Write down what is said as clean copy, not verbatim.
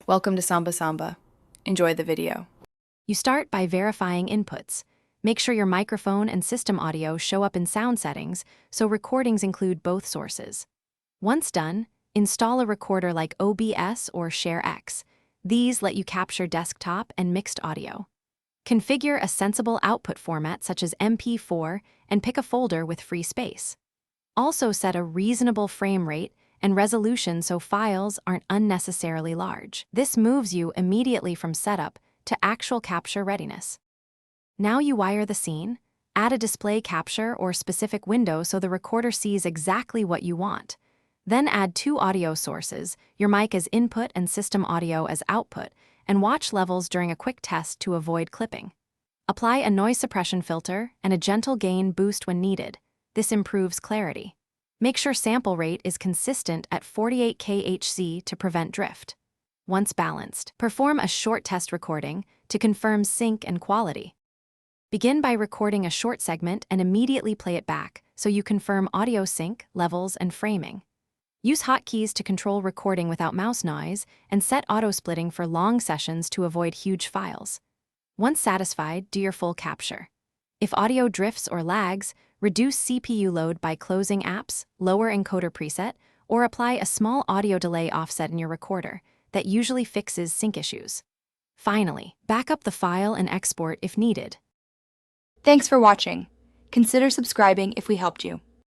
Welcome to Samba Samba. Enjoy the video. You start by verifying inputs. Make sure your microphone and system audio show up in sound settings so recordings include both sources. Once done, install a recorder like OBS or ShareX. These let you capture desktop and mixed audio. Configure a sensible output format such as MP4 and pick a folder with free space. Also set a reasonable frame rate and resolution so files aren't unnecessarily large. This moves you immediately from setup to actual capture readiness. Now you wire the scene, add a display capture or specific window so the recorder sees exactly what you want. Then add two audio sources, your mic as input and system audio as output, and watch levels during a quick test to avoid clipping. Apply a noise suppression filter and a gentle gain boost when needed. This improves clarity. Make sure sample rate is consistent at 48 kHz to prevent drift. Once balanced, perform a short test recording to confirm sync and quality. Begin by recording a short segment and immediately play it back so you confirm audio sync, levels, and framing. Use hotkeys to control recording without mouse noise and set auto-splitting for long sessions to avoid huge files. Once satisfied, do your full capture. If audio drifts or lags, reduce CPU load by closing apps, lower encoder preset, or apply a small audio delay offset in your recorder that usually fixes sync issues. Finally, back up the file and export if needed. Thanks for watching. Consider subscribing if we helped you.